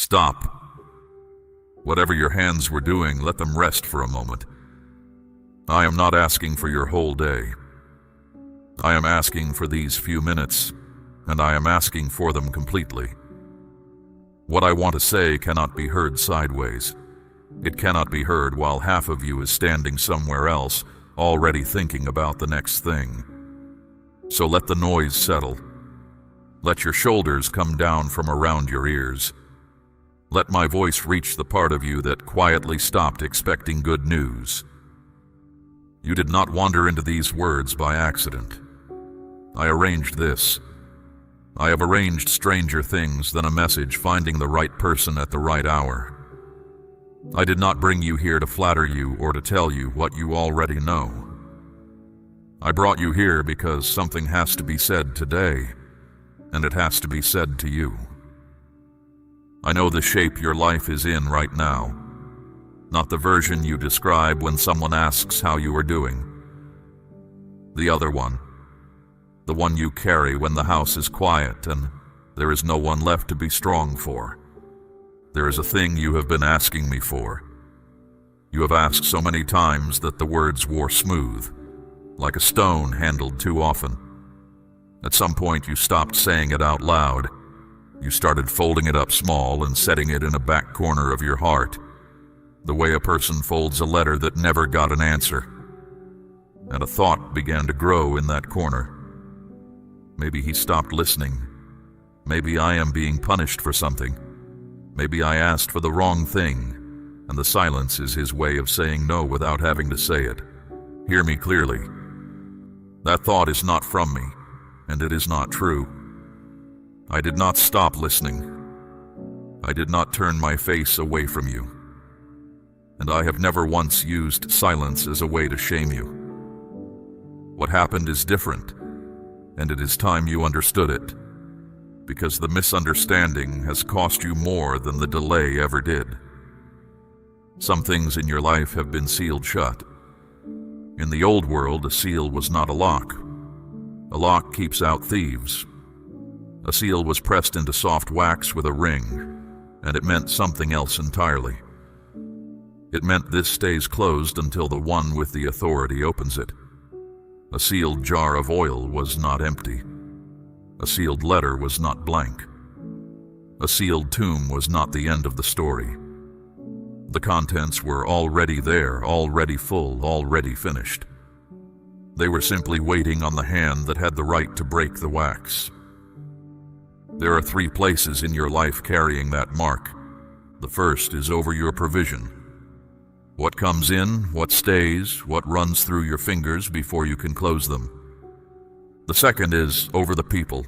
Stop. Whatever your hands were doing, let them rest for a moment. I am not asking for your whole day. I am asking for these few minutes, and I am asking for them completely. What I want to say cannot be heard sideways. It cannot be heard while half of you is standing somewhere else, already thinking about the next thing. So let the noise settle. Let your shoulders come down from around your ears. Let my voice reach the part of you that quietly stopped expecting good news. You did not wander into these words by accident. I arranged this. I have arranged stranger things than a message finding the right person at the right hour. I did not bring you here to flatter you or to tell you what you already know. I brought you here because something has to be said today, and it has to be said to you. I know the shape your life is in right now, not the version you describe when someone asks how you are doing. The other one, the one you carry when the house is quiet and there is no one left to be strong for. There is a thing you have been asking me for. You have asked so many times that the words wore smooth, like a stone handled too often. At some point you stopped saying it out loud. You started folding it up small and setting it in a back corner of your heart, the way a person folds a letter that never got an answer. And a thought began to grow in that corner. Maybe he stopped listening. Maybe I am being punished for something. Maybe I asked for the wrong thing, and the silence is his way of saying no without having to say it. Hear me clearly. That thought is not from me, and it is not true. I did not stop listening. I did not turn my face away from you. And I have never once used silence as a way to shame you. What happened is different, and it is time you understood it, because the misunderstanding has cost you more than the delay ever did. Some things in your life have been sealed shut. In the old world, a seal was not a lock. A lock keeps out thieves. A seal was pressed into soft wax with a ring, and it meant something else entirely. It meant this stays closed until the one with the authority opens it. A sealed jar of oil was not empty. A sealed letter was not blank. A sealed tomb was not the end of the story. The contents were already there, already full, already finished. They were simply waiting on the hand that had the right to break the wax. There are 3 places in your life carrying that mark. The first is over your provision. What comes in, what stays, what runs through your fingers before you can close them. The second is over the people,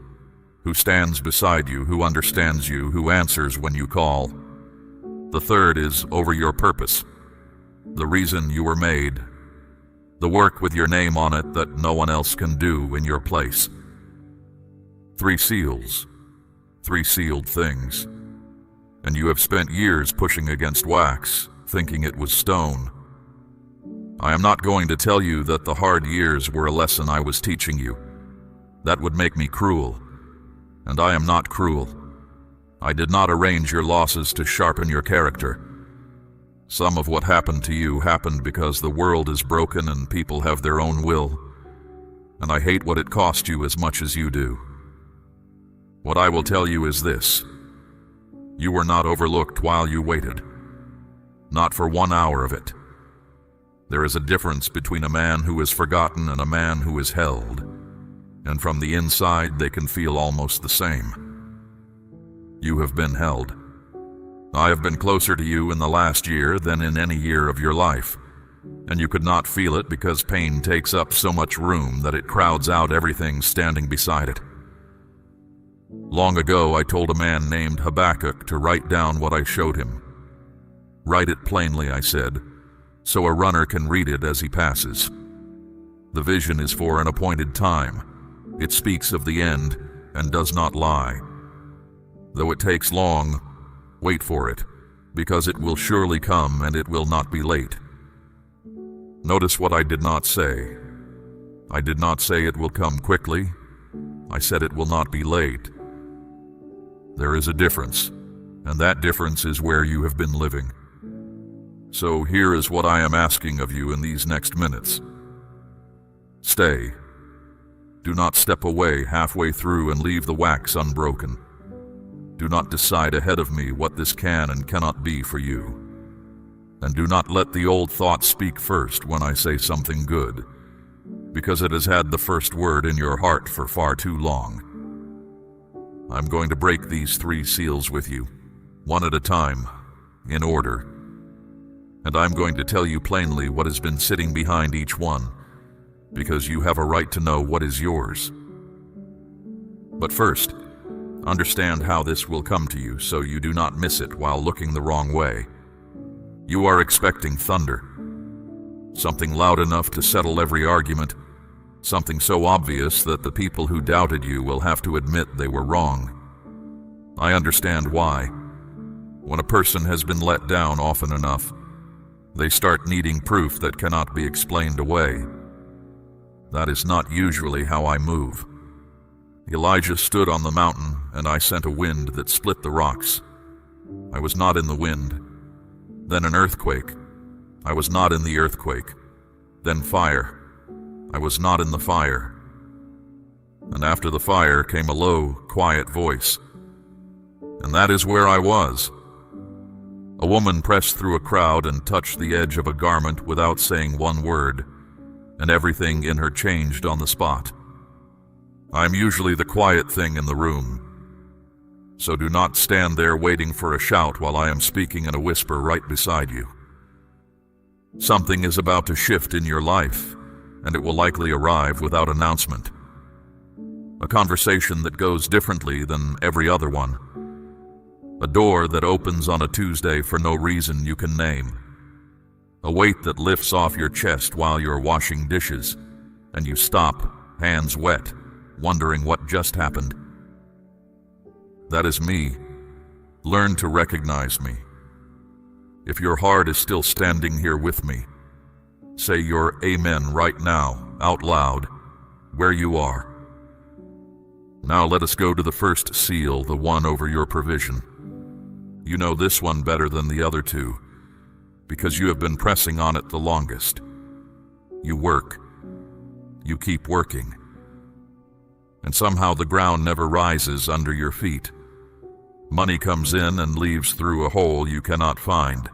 who stands beside you, who understands you, who answers when you call. The third is over your purpose, the reason you were made, the work with your name on it that no one else can do in your place. 3 seals, 3 sealed things, and you have spent years pushing against wax, thinking it was stone. I am not going to tell you that the hard years were a lesson I was teaching you. That would make me cruel, and I am not cruel. I did not arrange your losses to sharpen your character. Some of what happened to you happened because the world is broken and people have their own will, and I hate what it cost you as much as you do. What I will tell you is this: you were not overlooked while you waited. Not for 1 hour of it. There is a difference between a man who is forgotten and a man who is held, and from the inside they can feel almost the same. You have been held. I have been closer to you in the last year than in any year of your life, and you could not feel it because pain takes up so much room that it crowds out everything standing beside it. Long ago, I told a man named Habakkuk to write down what I showed him. Write it plainly, I said, so a runner can read it as he passes. The vision is for an appointed time. It speaks of the end and does not lie. Though it takes long, wait for it, because it will surely come and it will not be late. Notice what I did not say. I did not say it will come quickly. I said it will not be late. There is a difference, and that difference is where you have been living. So here is what I am asking of you in these next minutes. Stay. Do not step away halfway through and leave the wax unbroken. Do not decide ahead of me what this can and cannot be for you. And do not let the old thought speak first when I say something good, because it has had the first word in your heart for far too long. I'm going to break these 3 seals with you, one at a time, in order. And I'm going to tell you plainly what has been sitting behind each one, because you have a right to know what is yours. But first, understand how this will come to you so you do not miss it while looking the wrong way. You are expecting thunder. Something loud enough to settle every argument. Something so obvious that the people who doubted you will have to admit they were wrong. I understand why. When a person has been let down often enough, they start needing proof that cannot be explained away. That is not usually how I move. Elijah stood on the mountain, and I sent a wind that split the rocks. I was not in the wind. Then an earthquake. I was not in the earthquake. Then fire. I was not in the fire. And after the fire came a low, quiet voice. And that is where I was. A woman pressed through a crowd and touched the edge of a garment without saying one word, and everything in her changed on the spot. I'm usually the quiet thing in the room, so do not stand there waiting for a shout while I am speaking in a whisper right beside you. Something is about to shift in your life, and it will likely arrive without announcement. A conversation that goes differently than every other one. A door that opens on a Tuesday for no reason you can name. A weight that lifts off your chest while you're washing dishes, and you stop, hands wet, wondering what just happened. That is me. Learn to recognize me. If your heart is still standing here with me, say your amen right now, out loud, where you are. Now let us go to the first seal, the one over your provision. You know this one better than the other 2, because you have been pressing on it the longest. You work. You keep working. And somehow the ground never rises under your feet. Money comes in and leaves through a hole you cannot find.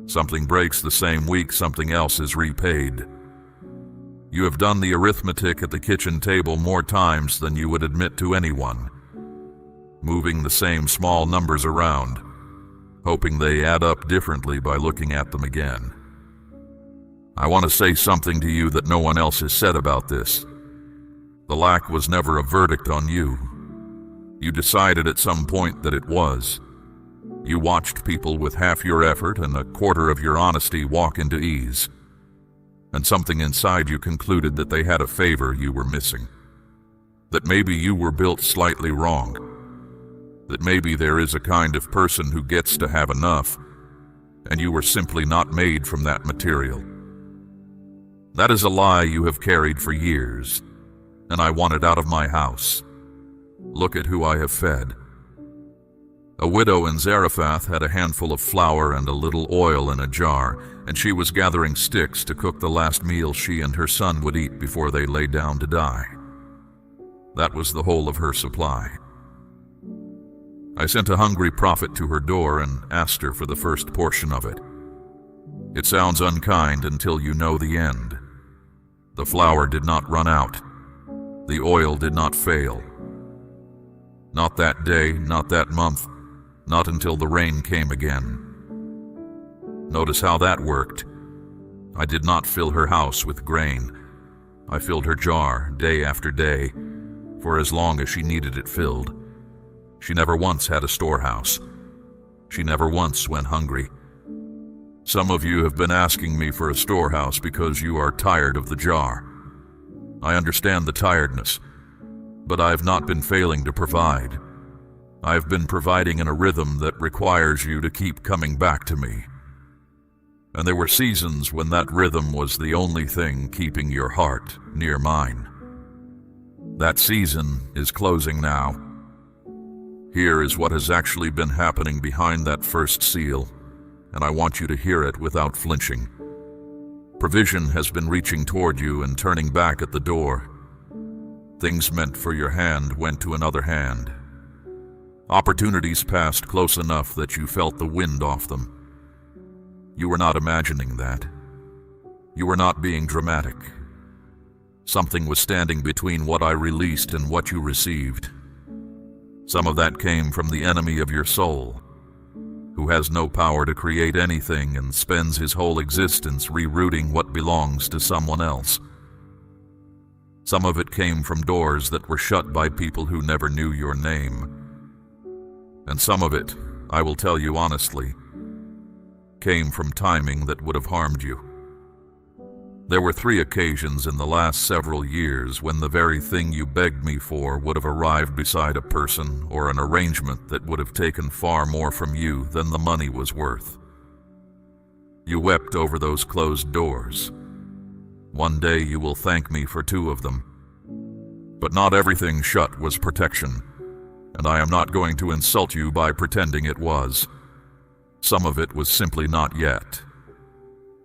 Something breaks the same week something else is repaid. You have done the arithmetic at the kitchen table more times than you would admit to anyone, moving the same small numbers around, hoping they add up differently by looking at them again. I want to say something to you that no one else has said about this. The lack was never a verdict on you. You decided at some point that it was. You watched people with half your effort and a quarter of your honesty walk into ease, and something inside you concluded that they had a favor you were missing. That maybe you were built slightly wrong. That maybe there is a kind of person who gets to have enough, and you were simply not made from that material. That is a lie you have carried for years, and I want it out of my house. Look at who I have fed. A widow in Zarephath had a handful of flour and a little oil in a jar, and she was gathering sticks to cook the last meal she and her son would eat before they lay down to die. That was the whole of her supply. I sent a hungry prophet to her door and asked her for the first portion of it. It sounds unkind until you know the end. The flour did not run out. The oil did not fail. Not that day, not that month, not until the rain came again. Notice how that worked. I did not fill her house with grain. I filled her jar day after day, for as long as she needed it filled. She never once had a storehouse. She never once went hungry. Some of you have been asking me for a storehouse because you are tired of the jar. I understand the tiredness, but I have not been failing to provide. I have been providing in a rhythm that requires you to keep coming back to me. And there were seasons when that rhythm was the only thing keeping your heart near mine. That season is closing now. Here is what has actually been happening behind that first seal, and I want you to hear it without flinching. Provision has been reaching toward you and turning back at the door. Things meant for your hand went to another hand. Opportunities passed close enough that you felt the wind off them. You were not imagining that. You were not being dramatic. Something was standing between what I released and what you received. Some of that came from the enemy of your soul, who has no power to create anything and spends his whole existence rerouting what belongs to someone else. Some of it came from doors that were shut by people who never knew your name. And some of it, I will tell you honestly, came from timing that would have harmed you. There were 3 occasions in the last several years when the very thing you begged me for would have arrived beside a person or an arrangement that would have taken far more from you than the money was worth. You wept over those closed doors. One day you will thank me for 2 of them. But not everything shut was protection, and I am not going to insult you by pretending it was. Some of it was simply not yet.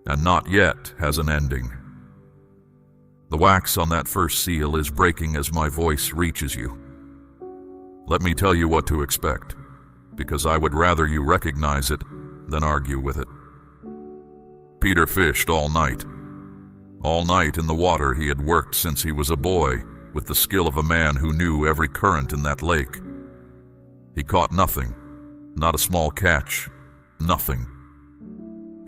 And not yet has an ending. The wax on that first seal is breaking as my voice reaches you. Let me tell you what to expect, because I would rather you recognize it than argue with it. Peter fished all night. All night in the water he had worked since he was a boy, with the skill of a man who knew every current in that lake. He caught nothing, not a small catch, nothing.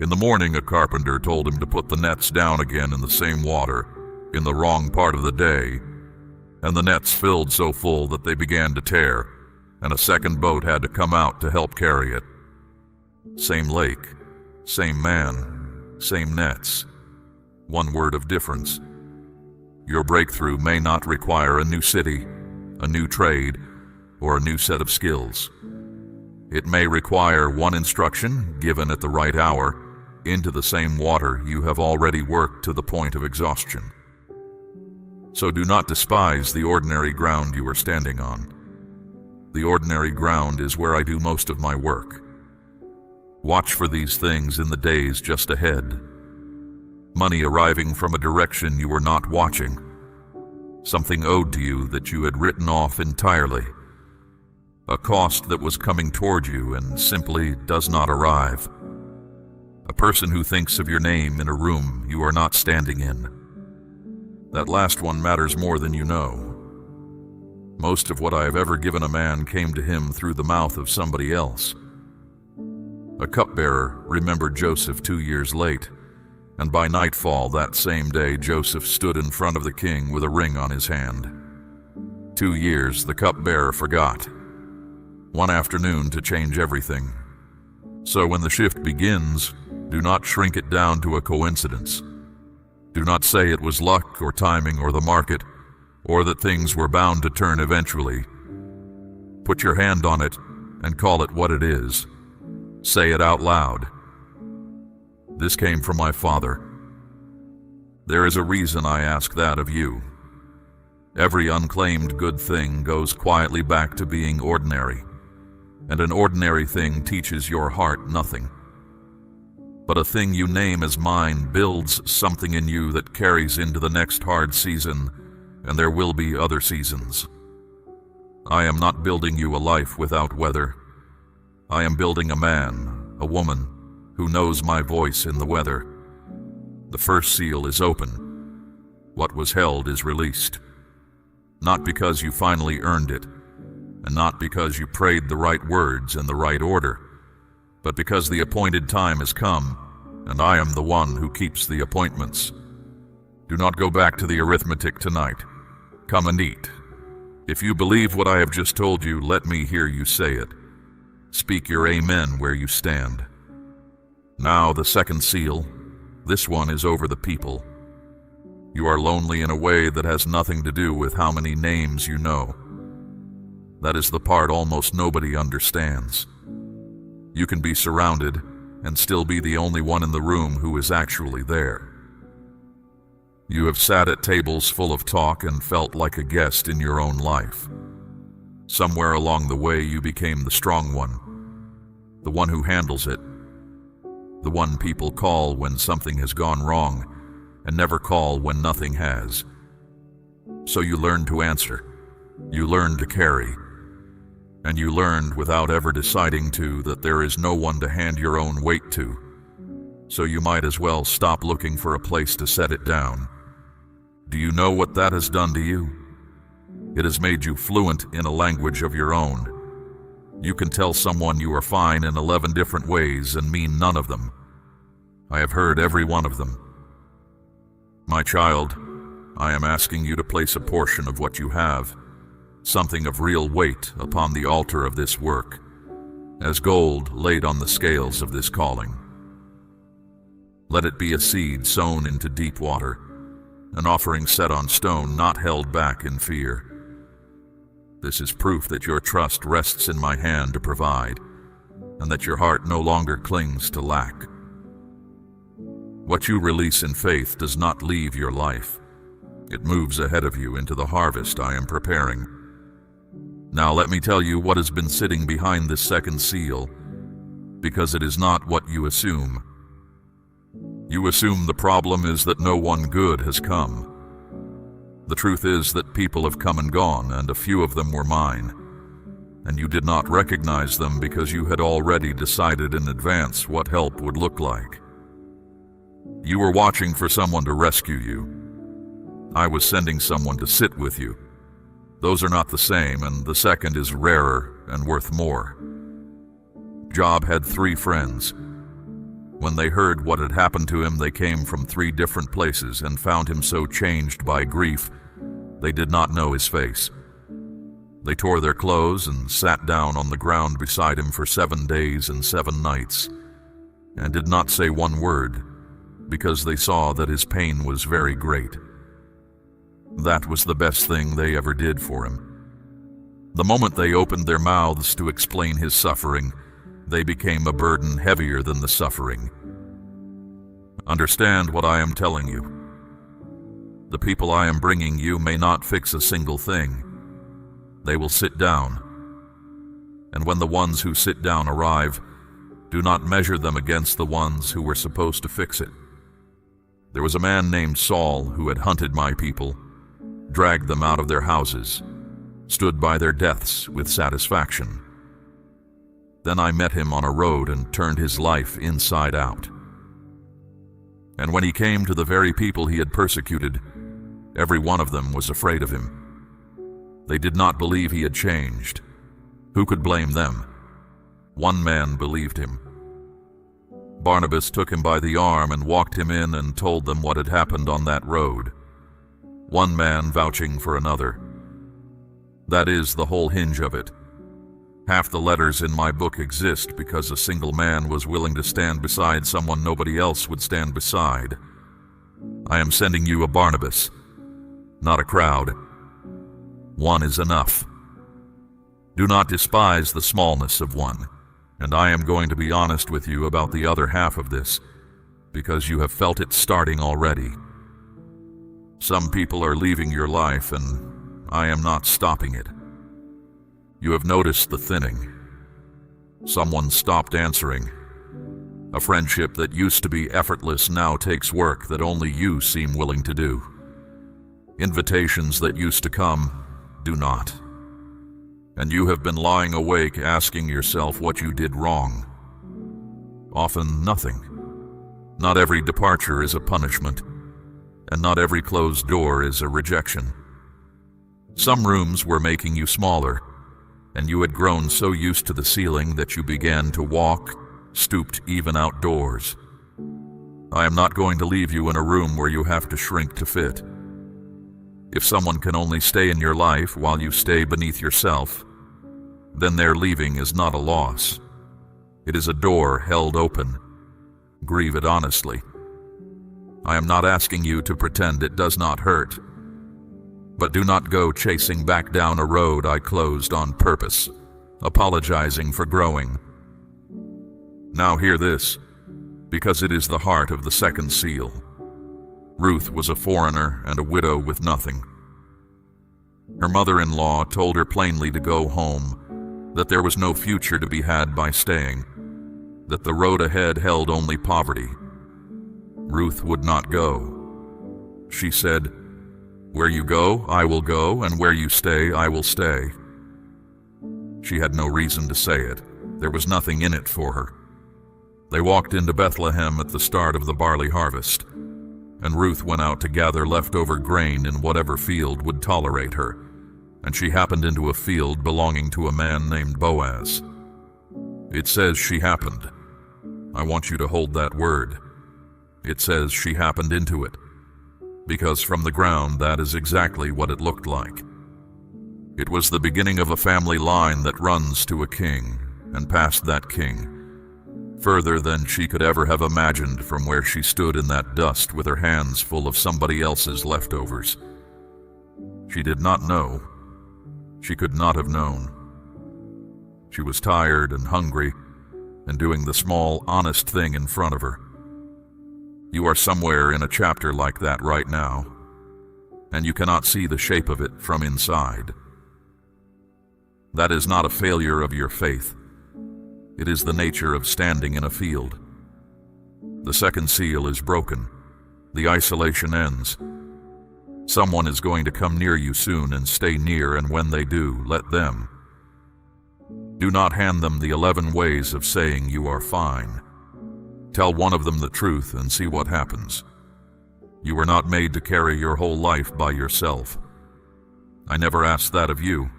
In the morning, a carpenter told him to put the nets down again in the same water, in the wrong part of the day, and the nets filled so full that they began to tear, and a second boat had to come out to help carry it. Same lake, same man, same nets. One word of difference. Your breakthrough may not require a new city, a new trade, or a new set of skills. It may require one instruction, given at the right hour, into the same water you have already worked to the point of exhaustion. So do not despise the ordinary ground you are standing on. The ordinary ground is where I do most of my work. Watch for these things in the days just ahead. Money arriving from a direction you were not watching. Something owed to you that you had written off entirely. A cost that was coming toward you and simply does not arrive. A person who thinks of your name in a room you are not standing in. That last one matters more than you know. Most of what I have ever given a man came to him through the mouth of somebody else. A cupbearer remembered Joseph 2 years late, and by nightfall that same day Joseph stood in front of the king with a ring on his hand. 2 years the cupbearer forgot. One afternoon to change everything. So when the shift begins, do not shrink it down to a coincidence. Do not say it was luck or timing or the market, or that things were bound to turn eventually. Put your hand on it and call it what it is. Say it out loud. This came from my Father. There is a reason I ask that of you. Every unclaimed good thing goes quietly back to being ordinary, and an ordinary thing teaches your heart nothing. But a thing you name as mine builds something in you that carries into the next hard season, and there will be other seasons. I am not building you a life without weather. I am building a man, a woman, who knows my voice in the weather. The first seal is open. What was held is released. Not because you finally earned it, and not because you prayed the right words in the right order, but because the appointed time has come, and I am the one who keeps the appointments. Do not go back to the arithmetic tonight. Come and eat. If you believe what I have just told you, let me hear you say it. Speak your amen where you stand. Now the second seal. This one is over the people. You are lonely in a way that has nothing to do with how many names you know. That is the part almost nobody understands. You can be surrounded and still be the only one in the room who is actually there. You have sat at tables full of talk and felt like a guest in your own life. Somewhere along the way you became the strong one, the one who handles it, the one people call when something has gone wrong and never call when nothing has. So you learned to answer, you learned to carry, and you learned without ever deciding to that there is no one to hand your own weight to, so you might as well stop looking for a place to set it down. Do you know what that has done to you? It has made you fluent in a language of your own. You can tell someone you are fine in 11 different ways and mean none of them. I have heard every one of them. My child, I am asking you to place a portion of what you have, something of real weight, upon the altar of this work, as gold laid on the scales of this calling. Let it be a seed sown into deep water, an offering set on stone, not held back in fear. This is proof that your trust rests in my hand to provide, and that your heart no longer clings to lack. What you release in faith does not leave your life. It moves ahead of you into the harvest I am preparing. Now let me tell you what has been sitting behind this second seal, because it is not what you assume. You assume the problem is that no one good has come. The truth is that people have come and gone, and a few of them were mine, and you did not recognize them because you had already decided in advance what help would look like. You were watching for someone to rescue you. I was sending someone to sit with you. Those are not the same, and the second is rarer and worth more. Job had 3 friends. When they heard what had happened to him, they came from 3 different places and found him so changed by grief, they did not know his face. They tore their clothes and sat down on the ground beside him for 7 days and 7 nights, and did not say one word, because they saw that his pain was very great. That was the best thing they ever did for him. The moment they opened their mouths to explain his suffering, they became a burden heavier than the suffering. Understand what I am telling you. The people I am bringing you may not fix a single thing. They will sit down. And when the ones who sit down arrive, do not measure them against the ones who were supposed to fix it. There was a man named Saul who had hunted my people, dragged them out of their houses, stood by their deaths with satisfaction. Then I met him on a road and turned his life inside out. And when he came to the very people he had persecuted, every one of them was afraid of him. They did not believe he had changed. Who could blame them? One man believed him. Barnabas took him by the arm and walked him in and told them what had happened on that road. One man vouching for another. That is the whole hinge of it. Half the letters in my book exist because a single man was willing to stand beside someone nobody else would stand beside. I am sending you a Barnabas, not a crowd. One is enough. Do not despise the smallness of one, and I am going to be honest with you about the other half of this, because you have felt it starting already. Some people are leaving your life, and I am not stopping it. You have noticed the thinning. Someone stopped answering. A friendship that used to be effortless now takes work that only you seem willing to do. Invitations that used to come do not. And you have been lying awake asking yourself what you did wrong. Often nothing. Not every departure is a punishment, and not every closed door is a rejection. Some rooms were making you smaller, and you had grown so used to the ceiling that you began to walk, stooped even outdoors. I am not going to leave you in a room where you have to shrink to fit. If someone can only stay in your life while you stay beneath yourself, then their leaving is not a loss. It is a door held open. Grieve it honestly. I am not asking you to pretend it does not hurt, but do not go chasing back down a road I closed on purpose, apologizing for growing. Now hear this, because it is the heart of the second seal. Ruth was a foreigner and a widow with nothing. Her mother-in-law told her plainly to go home, that there was no future to be had by staying, that the road ahead held only poverty. Ruth would not go. She said, "Where you go, I will go, and where you stay, I will stay." She had no reason to say it. There was nothing in it for her. They walked into Bethlehem at the start of the barley harvest, and Ruth went out to gather leftover grain in whatever field would tolerate her, and she happened into a field belonging to a man named Boaz. It says she happened. I want you to hold that word. It says she happened into it, because from the ground that is exactly what it looked like. It was the beginning of a family line that runs to a king, and past that king, further than she could ever have imagined from where she stood in that dust with her hands full of somebody else's leftovers. She did not know. She could not have known. She was tired and hungry and doing the small, honest thing in front of her. You are somewhere in a chapter like that right now, and you cannot see the shape of it from inside. That is not a failure of your faith. It is the nature of standing in a field. The second seal is broken. The isolation ends. Someone is going to come near you soon and stay near, and when they do, let them. Do not hand them the 11 ways of saying you are fine. Tell one of them the truth and see what happens. You were not made to carry your whole life by yourself. I never asked that of you.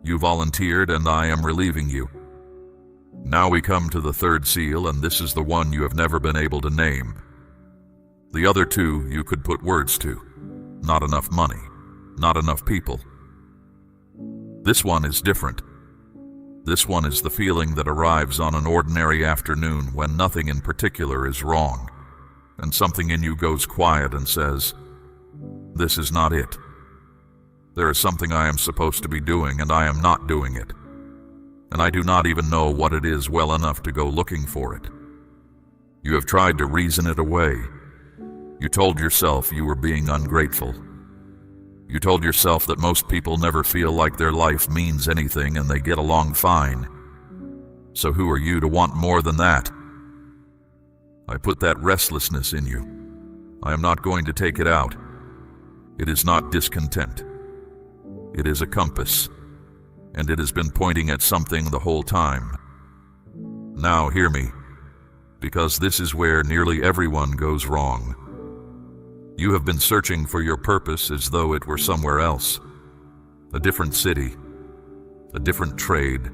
You volunteered, and I am relieving you. Now we come to the third seal, and this is the one you have never been able to name. The other two you could put words to. Not enough money. Not enough people. This one is different. This one is the feeling that arrives on an ordinary afternoon when nothing in particular is wrong, and something in you goes quiet and says, "This is not it. There is something I am supposed to be doing, and I am not doing it. And I do not even know what it is well enough to go looking for it." You have tried to reason it away. You told yourself you were being ungrateful. You told yourself that most people never feel like their life means anything and they get along fine. So who are you to want more than that? I put that restlessness in you. I am not going to take it out. It is not discontent. It is a compass, and it has been pointing at something the whole time. Now hear me, because this is where nearly everyone goes wrong. You have been searching for your purpose as though it were somewhere else. A different city, a different trade,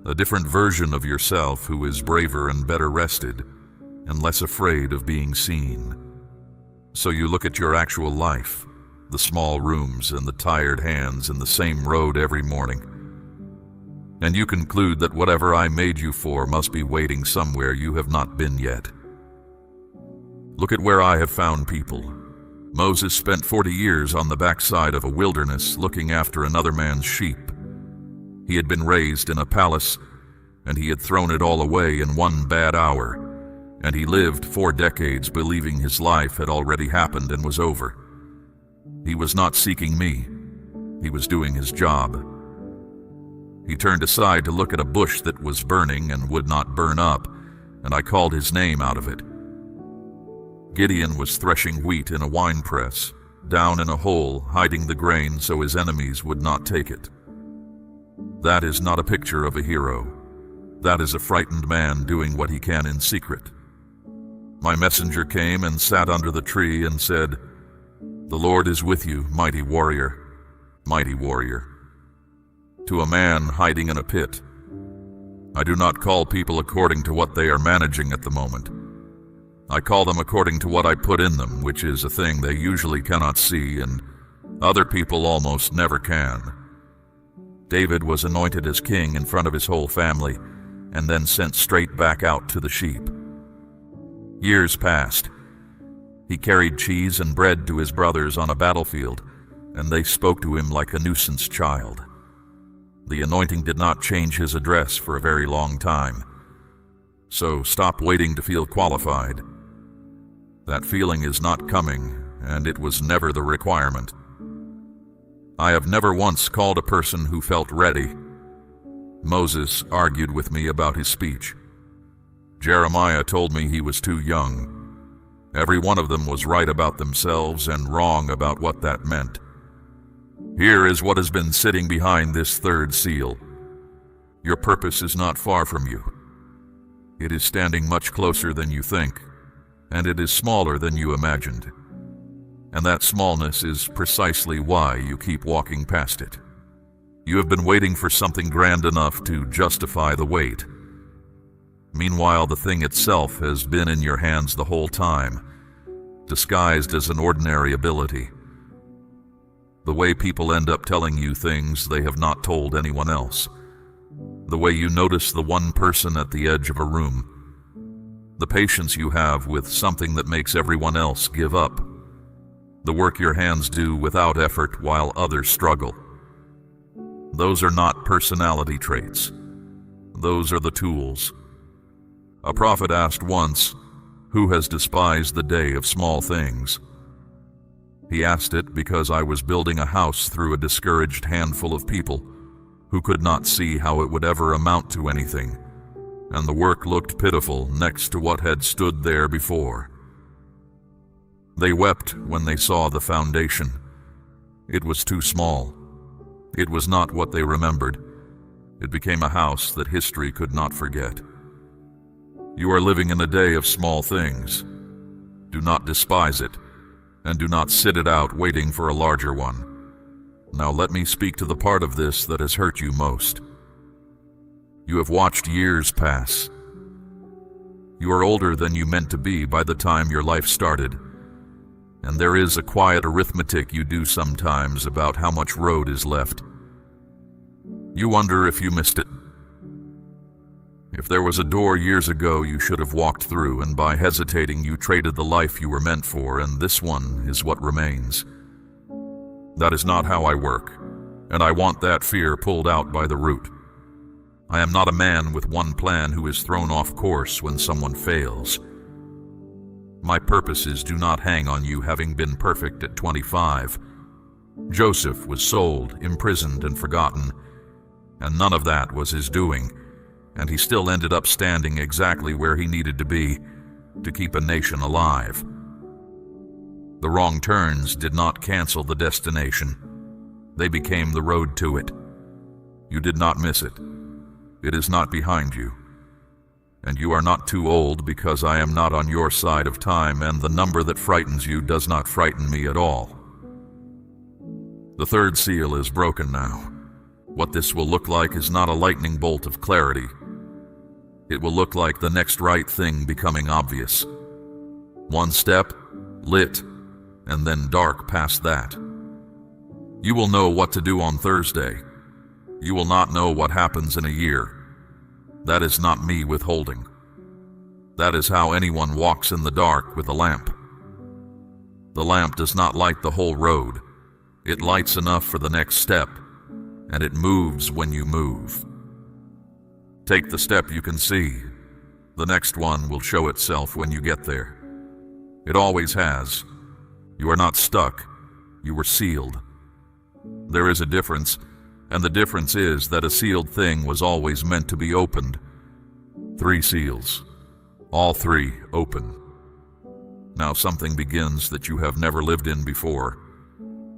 a different version of yourself who is braver and better rested and less afraid of being seen. So you look at your actual life, the small rooms and the tired hands and the same road every morning, and you conclude that whatever I made you for must be waiting somewhere you have not been yet. Look at where I have found people. Moses spent 40 years on the backside of a wilderness looking after another man's sheep. He had been raised in a palace, and he had thrown it all away in one bad hour, and he lived 4 decades believing his life had already happened and was over. He was not seeking me. He was doing his job. He turned aside to look at a bush that was burning and would not burn up, and I called his name out of it. Gideon was threshing wheat in a winepress, down in a hole, hiding the grain so his enemies would not take it. That is not a picture of a hero. That is a frightened man doing what he can in secret. My messenger came and sat under the tree and said, "The Lord is with you, mighty warrior, mighty warrior." To a man hiding in a pit. I do not call people according to what they are managing at the moment. I call them according to what I put in them, which is a thing they usually cannot see, and other people almost never can. David was anointed as king in front of his whole family, and then sent straight back out to the sheep. Years passed. He carried cheese and bread to his brothers on a battlefield, and they spoke to him like a nuisance child. The anointing did not change his address for a very long time. So stop waiting to feel qualified. That feeling is not coming, and it was never the requirement. I have never once called a person who felt ready. Moses argued with me about his speech. Jeremiah told me he was too young. Every one of them was right about themselves and wrong about what that meant. Here is what has been sitting behind this third seal. Your purpose is not far from you. It is standing much closer than you think, and it is smaller than you imagined. And that smallness is precisely why you keep walking past it. You have been waiting for something grand enough to justify the wait. Meanwhile, the thing itself has been in your hands the whole time, disguised as an ordinary ability. The way people end up telling you things they have not told anyone else. The way you notice the one person at the edge of a room. The patience you have with something that makes everyone else give up. The work your hands do without effort while others struggle. Those are not personality traits. Those are the tools. A prophet asked once, "Who has despised the day of small things?" He asked it because I was building a house through a discouraged handful of people who could not see how it would ever amount to anything, and the work looked pitiful next to what had stood there before. They wept when they saw the foundation. It was too small. It was not what they remembered. It became a house that history could not forget. You are living in a day of small things. Do not despise it, and do not sit it out waiting for a larger one. Now let me speak to the part of this that has hurt you most. You have watched years pass. You are older than you meant to be by the time your life started, and there is a quiet arithmetic you do sometimes about how much road is left. You wonder if you missed it. If there was a door years ago you should have walked through, and by hesitating you traded the life you were meant for, and this one is what remains. That is not how I work, and I want that fear pulled out by the root. I am not a man with one plan who is thrown off course when someone fails. My purposes do not hang on you having been perfect at 25. Joseph was sold, imprisoned, and forgotten, and none of that was his doing, and he still ended up standing exactly where he needed to be to keep a nation alive. The wrong turns did not cancel the destination. They became the road to it. You did not miss it. It is not behind you. And you are not too old, because I am not on your side of time, and the number that frightens you does not frighten me at all. The third seal is broken now. What this will look like is not a lightning bolt of clarity. It will look like the next right thing becoming obvious. One step, lit, and then dark past that. You will know what to do on Thursday. You will not know what happens in a year. That is not me withholding. That is how anyone walks in the dark with a lamp. The lamp does not light the whole road. It lights enough for the next step, and it moves when you move. Take the step you can see. The next one will show itself when you get there. It always has. You are not stuck. You were sealed. There is a difference, and the difference is that a sealed thing was always meant to be opened. 3 seals. All 3 open. Now something begins that you have never lived in before,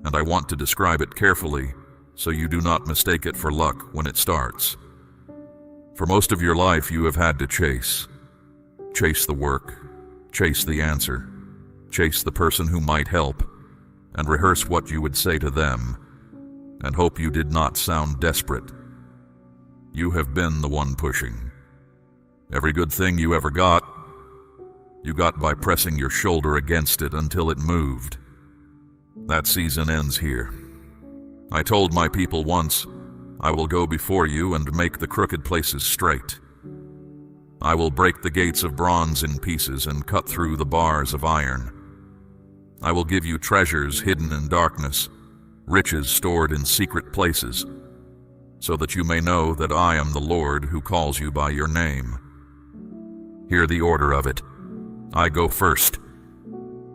and I want to describe it carefully so you do not mistake it for luck when it starts. For most of your life you have had to chase. Chase the work, chase the answer, chase the person who might help, and rehearse what you would say to them, and hope you did not sound desperate. You have been the one pushing. Every good thing you ever got, you got by pressing your shoulder against it until it moved. That season ends here. I told my people once, I will go before you and make the crooked places straight. I will break the gates of bronze in pieces and cut through the bars of iron. I will give you treasures hidden in darkness, riches stored in secret places, so that you may know that I am the Lord who calls you by your name. Hear the order of it. I go first.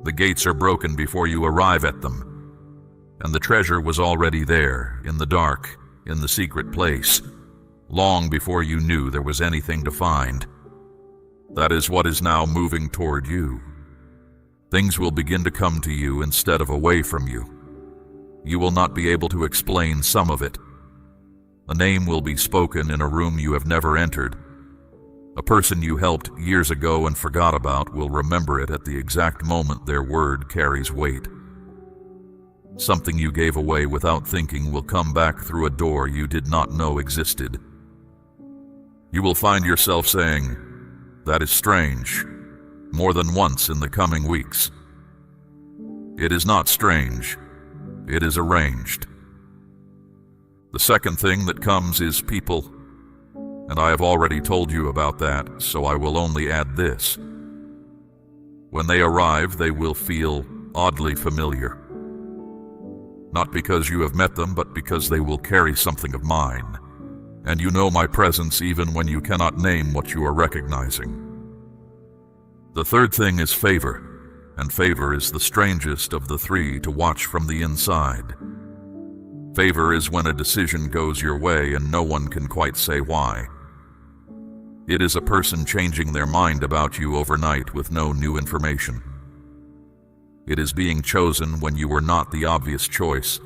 The gates are broken before you arrive at them. and the treasure was already there, in the dark, in the secret place, long before you knew there was anything to find. That is what is now moving toward you. Things will begin to come to you instead of away from you. You will not be able to explain some of it. A name will be spoken in a room you have never entered. A person you helped years ago and forgot about will remember it at the exact moment their word carries weight. Something you gave away without thinking will come back through a door you did not know existed. You will find yourself saying, "That is strange," more than once in the coming weeks. It is not strange. It is arranged. The second thing that comes is people, and I have already told you about that, so I will only add this. When they arrive, they will feel oddly familiar. Not because you have met them, but because they will carry something of mine, and you know my presence even when you cannot name what you are recognizing. The third thing is favor, and favor is the strangest of the three to watch from the inside. Favor is when a decision goes your way and no one can quite say why. It is a person changing their mind about you overnight with no new information. It is being chosen when you were not the obvious choice,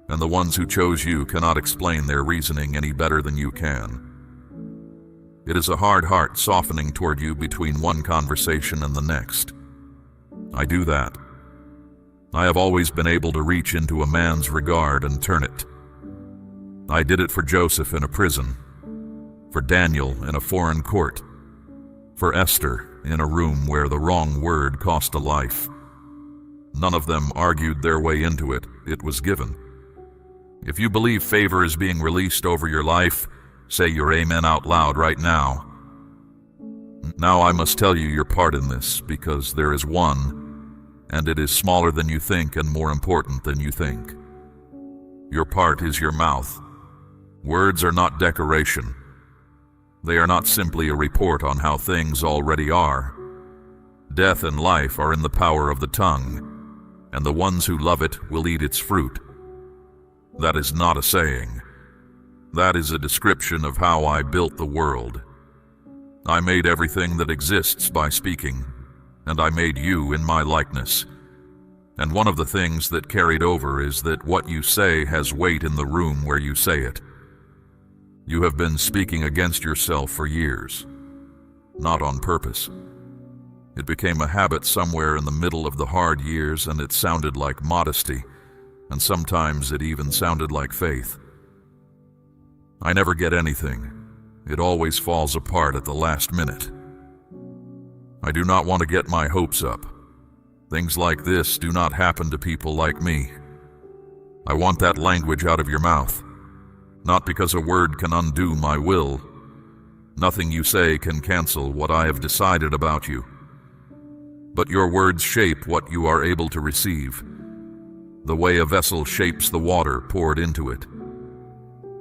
and the ones who chose you cannot explain their reasoning any better than you can. It is a hard heart softening toward you between one conversation and the next. I do that. I have always been able to reach into a man's regard and turn it. I did it for Joseph in a prison, for Daniel in a foreign court, for Esther in a room where the wrong word cost a life. None of them argued their way into it. It was given. If you believe favor is being released over your life, say your amen out loud right now. Now I must tell you your part in this, because there is one, and it is smaller than you think and more important than you think. Your part is your mouth. Words are not decoration. They are not simply a report on how things already are. Death and life are in the power of the tongue, and the ones who love it will eat its fruit. That is not a saying. That is a description of how I built the world. I made everything that exists by speaking, and I made you in my likeness. And one of the things that carried over is that what you say has weight in the room where you say it. You have been speaking against yourself for years, not on purpose. It became a habit somewhere in the middle of the hard years, and it sounded like modesty, and sometimes it even sounded like faith. I never get anything. It always falls apart at the last minute. I do not want to get my hopes up. Things like this do not happen to people like me. I want that language out of your mouth, not because a word can undo my will. Nothing you say can cancel what I have decided about you. But your words shape what you are able to receive, the way a vessel shapes the water poured into it.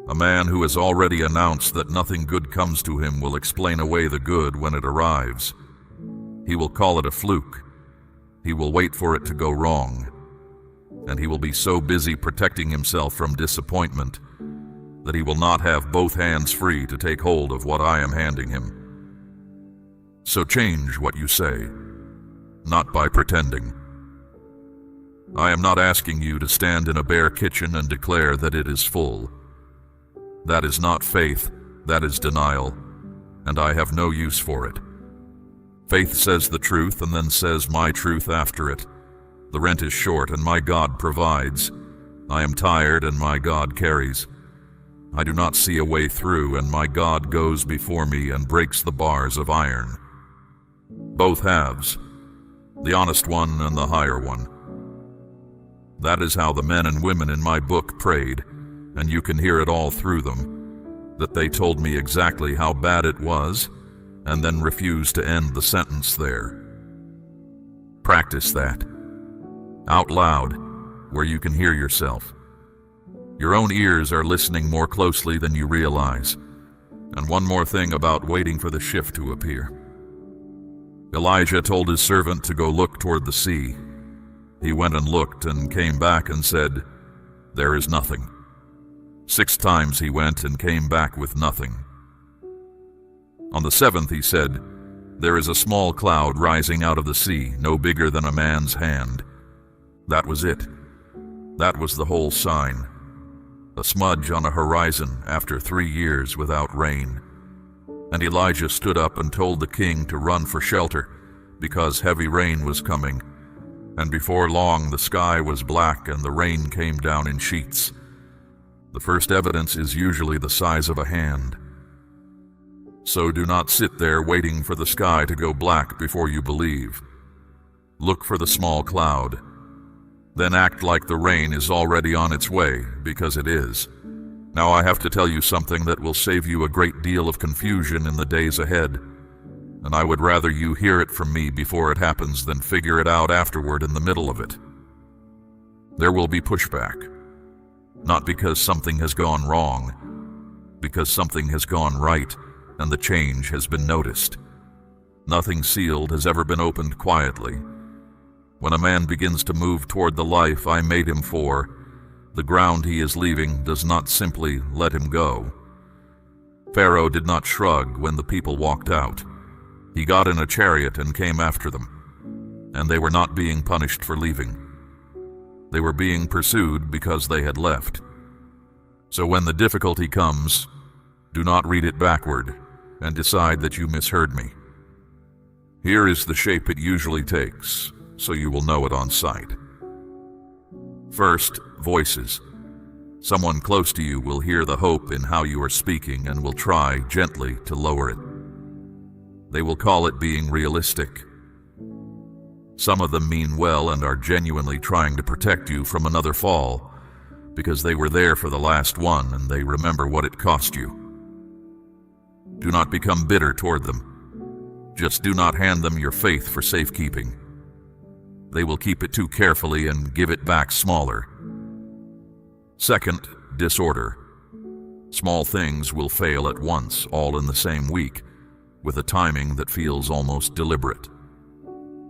A man who has already announced that nothing good comes to him will explain away the good when it arrives. He will call it a fluke. He will wait for it to go wrong. And he will be so busy protecting himself from disappointment that he will not have both hands free to take hold of what I am handing him. So change what you say, not by pretending. I am not asking you to stand in a bare kitchen and declare that it is full. That is not faith, that is denial, and I have no use for it. Faith says the truth and then says my truth after it. The rent is short and my God provides. I am tired and my God carries. I do not see a way through and my God goes before me and breaks the bars of iron. Both halves, the honest one and the higher one. That is how the men and women in my book prayed, and you can hear it all through them, that they told me exactly how bad it was, and then refused to end the sentence there. Practice that. Out loud, where you can hear yourself. Your own ears are listening more closely than you realize. And one more thing about waiting for the shift to appear. Elijah told his servant to go look toward the sea, He went and looked and came back and said, "There is nothing." 6 times he went and came back with nothing. On the 7th he said, "There is a small cloud rising out of the sea, no bigger than a man's hand." That was it. That was the whole sign. A smudge on a horizon after 3 years without rain. And Elijah stood up and told the king to run for shelter, because heavy rain was coming. And before long the sky was black and the rain came down in sheets. The first evidence is usually the size of a hand. So do not sit there waiting for the sky to go black before you believe. Look for the small cloud. Then act like the rain is already on its way, because it is. Now I have to tell you something that will save you a great deal of confusion in the days ahead, and I would rather you hear it from me before it happens than figure it out afterward in the middle of it. There will be pushback, not because something has gone wrong, because something has gone right, and the change has been noticed. Nothing sealed has ever been opened quietly. When a man begins to move toward the life I made him for, the ground he is leaving does not simply let him go. Pharaoh did not shrug when the people walked out. He got in a chariot and came after them, and they were not being punished for leaving. They were being pursued because they had left. So when the difficulty comes, do not read it backward and decide that you misheard me. Here is the shape it usually takes, so you will know it on sight. First, voices. Someone close to you will hear the hope in how you are speaking and will try gently to lower it. They will call it being realistic. Some of them mean well and are genuinely trying to protect you from another fall, because they were there for the last one and they remember what it cost you. Do not become bitter toward them. Just do not hand them your faith for safekeeping. They will keep it too carefully and give it back smaller. Second, disorder. Small things will fail at once, all in the same week, with a timing that feels almost deliberate.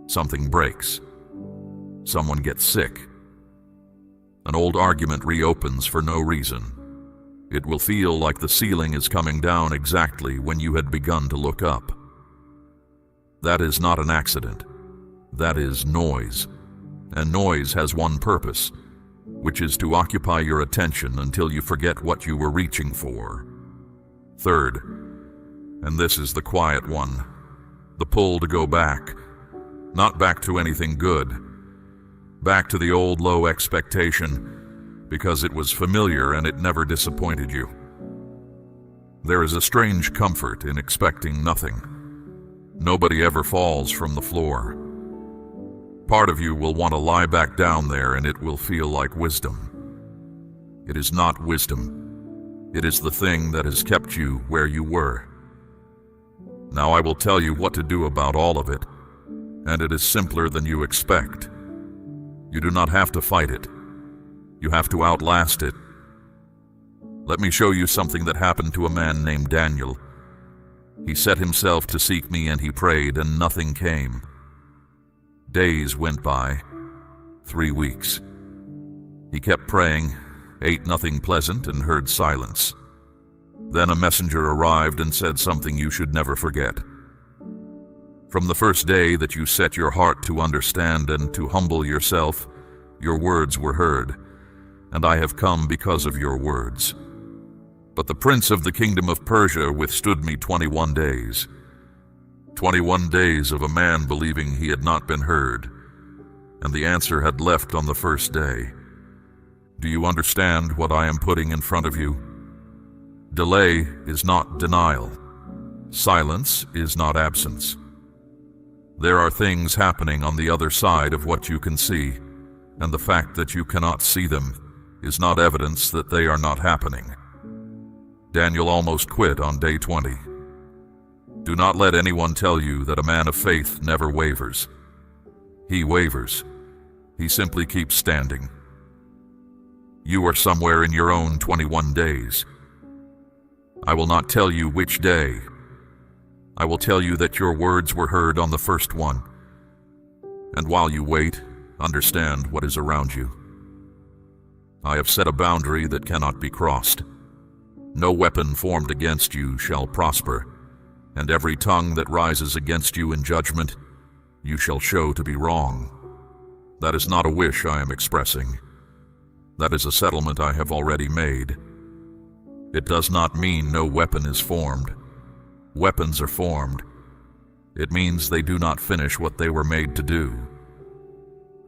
Something breaks. Someone gets sick. An old argument reopens for no reason. It will feel like the ceiling is coming down exactly when you had begun to look up. That is not an accident. That is noise. And noise has one purpose, which is to occupy your attention until you forget what you were reaching for. Third, and this is the quiet one, the pull to go back. Not back to anything good. Back to the old low expectation, because it was familiar and it never disappointed you. There is a strange comfort in expecting nothing. Nobody ever falls from the floor. Part of you will want to lie back down there and it will feel like wisdom. It is not wisdom. It is the thing that has kept you where you were. Now I will tell you what to do about all of it, and it is simpler than you expect. You do not have to fight it. You have to outlast it. Let me show you something that happened to a man named Daniel. He set himself to seek me and he prayed, and nothing came. Days went by, 3 weeks. He kept praying, ate nothing pleasant, and heard silence. Then a messenger arrived and said something you should never forget. From the first day that you set your heart to understand and to humble yourself, your words were heard, and I have come because of your words. But the prince of the kingdom of Persia withstood me 21 days. 21 days of a man believing he had not been heard, and the answer had left on the first day. Do you understand what I am putting in front of you? Delay is not denial. Silence is not absence. There are things happening on the other side of what you can see, and the fact that you cannot see them is not evidence that they are not happening. Daniel almost quit on day 20. Do not let anyone tell you that a man of faith never wavers. He wavers. He simply keeps standing. You are somewhere in your own 21 days. I will not tell you which day. I will tell you that your words were heard on the first one. And while you wait, Understand what is around you. I have set a boundary that cannot be crossed. No weapon formed against you shall prosper, and every tongue that rises against you in judgment, you shall show to be wrong. That is not a wish I am expressing. That is a settlement I have already made. It does not mean no weapon is formed. Weapons are formed. It means they do not finish what they were made to do.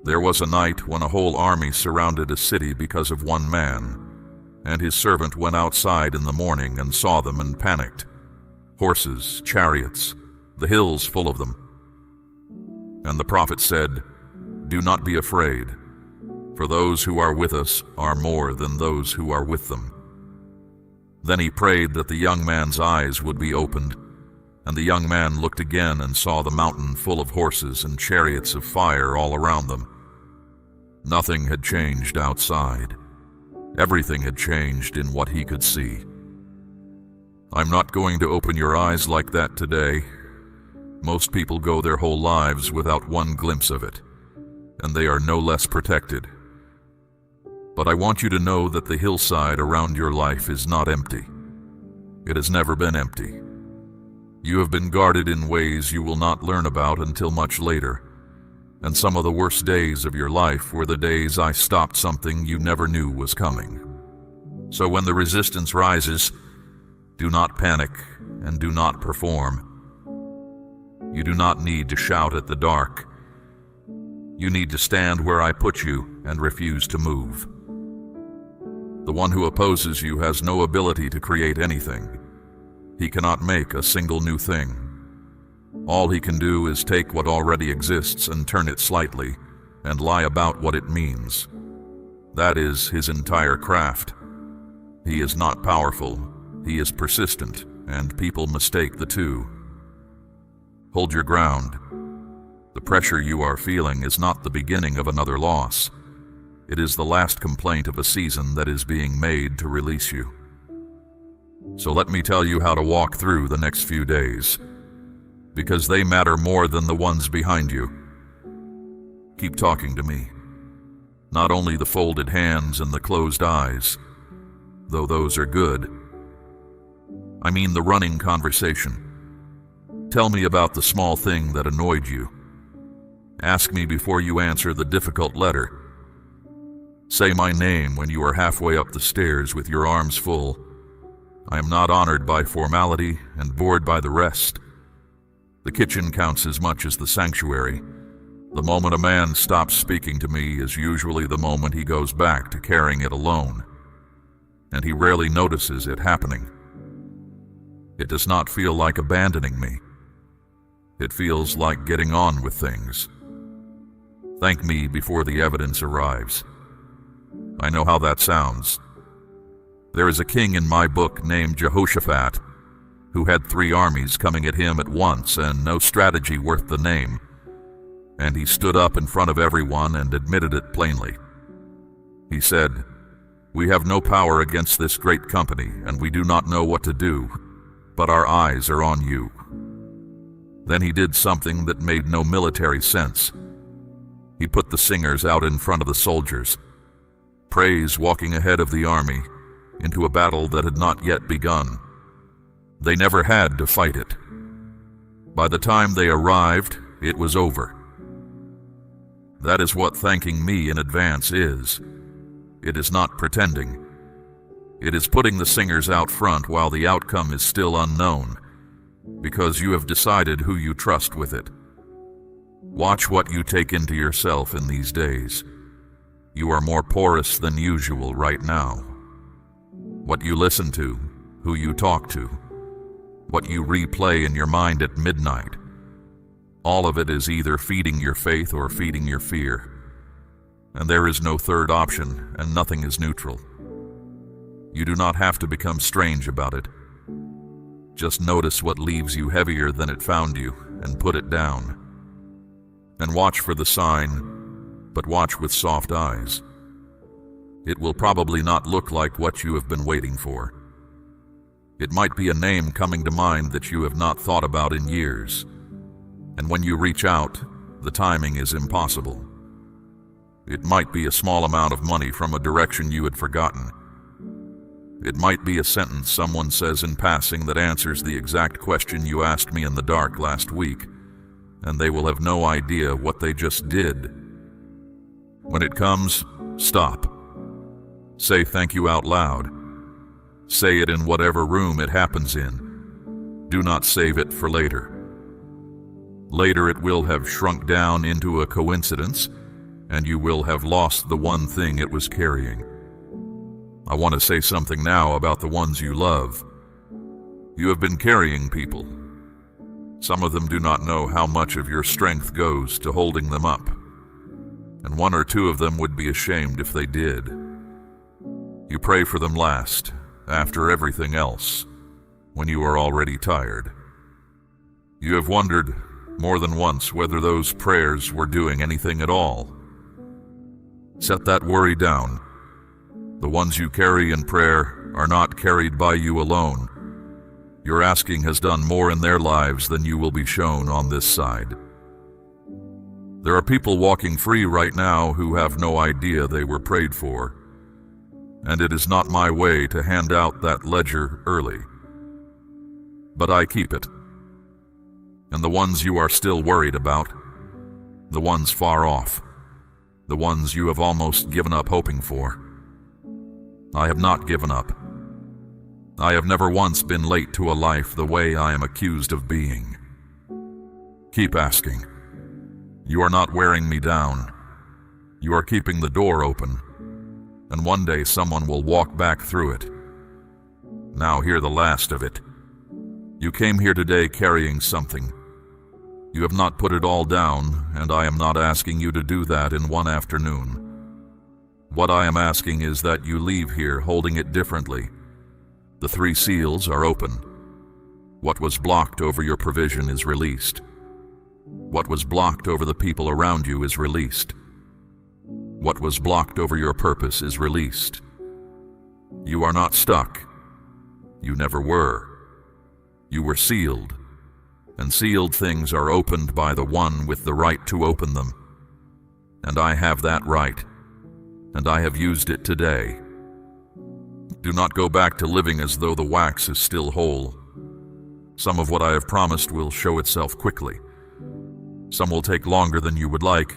There was a night when a whole army surrounded a city because of one man, and his servant went outside in the morning and saw them and panicked. Horses, chariots, the hills full of them. And the prophet said, "Do not be afraid, for those who are with us are more than those who are with them." Then he prayed that the young man's eyes would be opened, and the young man looked again and saw the mountain full of horses and chariots of fire all around them. Nothing had changed outside. Everything had changed in what he could see. I'm not going to open your eyes like that today. Most people go their whole lives without one glimpse of it, and they are no less protected. But I want you to know that the hillside around your life is not empty. It has never been empty. You have been guarded in ways you will not learn about until much later, and some of the worst days of your life were the days I stopped something you never knew was coming. So when the resistance rises, do not panic and do not perform. You do not need to shout at the dark. You need to stand where I put you and refuse to move. The one who opposes you has no ability to create anything. He cannot make a single new thing. All he can do is take what already exists and turn it slightly and lie about what it means. That is his entire craft. He is not powerful. He is persistent, and people mistake the two. Hold your ground. The pressure you are feeling is not the beginning of another loss. It is the last complaint of a season that is being made to release you. So let me tell you how to walk through the next few days, because they matter more than the ones behind you. Keep talking to me. Not only the folded hands and the closed eyes, though those are good. I mean the running conversation. Tell me about the small thing that annoyed you. Ask me before you answer the difficult letter. Say my name when you are halfway up the stairs with your arms full. I am not honored by formality and bored by the rest. The kitchen counts as much as the sanctuary. The moment a man stops speaking to me is usually the moment he goes back to carrying it alone, and he rarely notices it happening. It does not feel like abandoning me. It feels like getting on with things. Thank me before the evidence arrives. I know how that sounds. There is a king in my book named Jehoshaphat who had 3 armies coming at him at once and no strategy worth the name. And he stood up in front of everyone and admitted it plainly. He said, "We have no power against this great company, and we do not know what to do, but our eyes are on you." Then he did something that made no military sense. He put the singers out in front of the soldiers, praise walking ahead of the army into a battle that had not yet begun. They never had to fight it. By the time they arrived, it was over. That is what thanking me in advance is. It is not pretending. It is putting the singers out front while the outcome is still unknown, because you have decided who you trust with it. Watch what you take into yourself in these days. You are more porous than usual right now. What you listen to, who you talk to, what you replay in your mind at midnight, all of it is either feeding your faith or feeding your fear. And there is no third option, and nothing is neutral. You do not have to become strange about it. Just notice what leaves you heavier than it found you, and put it down. And watch for the sign, but watch with soft eyes. It will probably not look like what you have been waiting for. It might be a name coming to mind that you have not thought about in years. And when you reach out, the timing is impossible. It might be a small amount of money from a direction you had forgotten. It might be a sentence someone says in passing that answers the exact question you asked me in the dark last week, and they will have no idea what they just did. When it comes, stop. Say thank you out loud. Say it in whatever room it happens in. Do not save it for later. Later it will have shrunk down into a coincidence, and you will have lost the one thing it was carrying. I want to say something now about the ones you love. You have been carrying people. Some of them do not know how much of your strength goes to holding them up, and one or two of them would be ashamed if they did. You pray for them last, after everything else, when you are already tired. You have wondered more than once whether those prayers were doing anything at all. Set that worry down. The ones you carry in prayer are not carried by you alone. Your asking has done more in their lives than you will be shown on this side. There are people walking free right now who have no idea they were prayed for, and it is not my way to hand out that ledger early. But I keep it. And the ones you are still worried about, the ones far off, the ones you have almost given up hoping for, I have not given up. I have never once been late to a life the way I am accused of being. Keep asking. You are not wearing me down. You are keeping the door open, and one day someone will walk back through it. Now hear the last of it. You came here today carrying something. You have not put it all down, and I am not asking you to do that in one afternoon. What I am asking is that you leave here holding it differently. The 3 seals are open. What was blocked over your provision is released. What was blocked over the people around you is released. What was blocked over your purpose is released. You are not stuck. You never were. You were sealed, and sealed things are opened by the one with the right to open them. And I have that right, and I have used it today. Do not go back to living as though the wax is still whole. Some of what I have promised will show itself quickly. Some will take longer than you would like,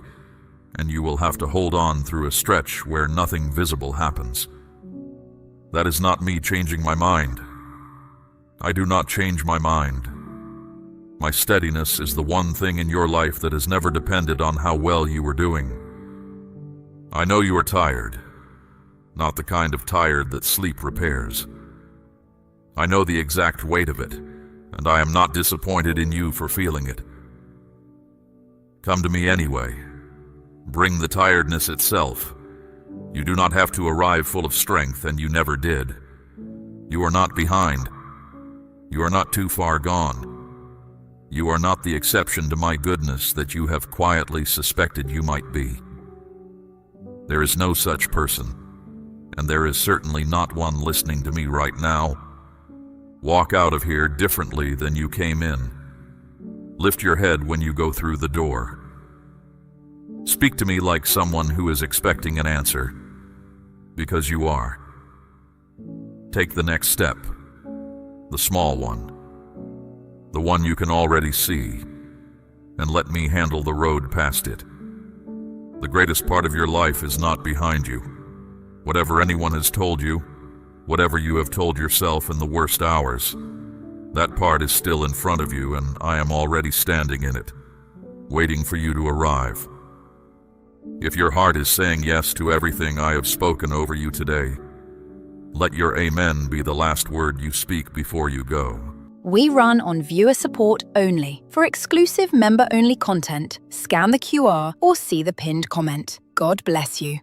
and you will have to hold on through a stretch where nothing visible happens. That is not me changing my mind. I do not change my mind. My steadiness is the one thing in your life that has never depended on how well you were doing. I know you are tired, not the kind of tired that sleep repairs. I know the exact weight of it, and I am not disappointed in you for feeling it. Come to me anyway. Bring the tiredness itself. You do not have to arrive full of strength, and you never did. You are not behind. You are not too far gone. You are not the exception to my goodness that you have quietly suspected you might be. There is no such person, and there is certainly not one listening to me right now. Walk out of here differently than you came in. Lift your head when you go through the door. Speak to me like someone who is expecting an answer, because you are. Take the next step, the small one, the one you can already see, and let me handle the road past it. The greatest part of your life is not behind you. Whatever anyone has told you, whatever you have told yourself in the worst hours, that part is still in front of you, and I am already standing in it, waiting for you to arrive. If your heart is saying yes to everything I have spoken over you today, let your amen be the last word you speak before you go. We run on viewer support only. For exclusive member-only content, scan the QR or see the pinned comment. God bless you.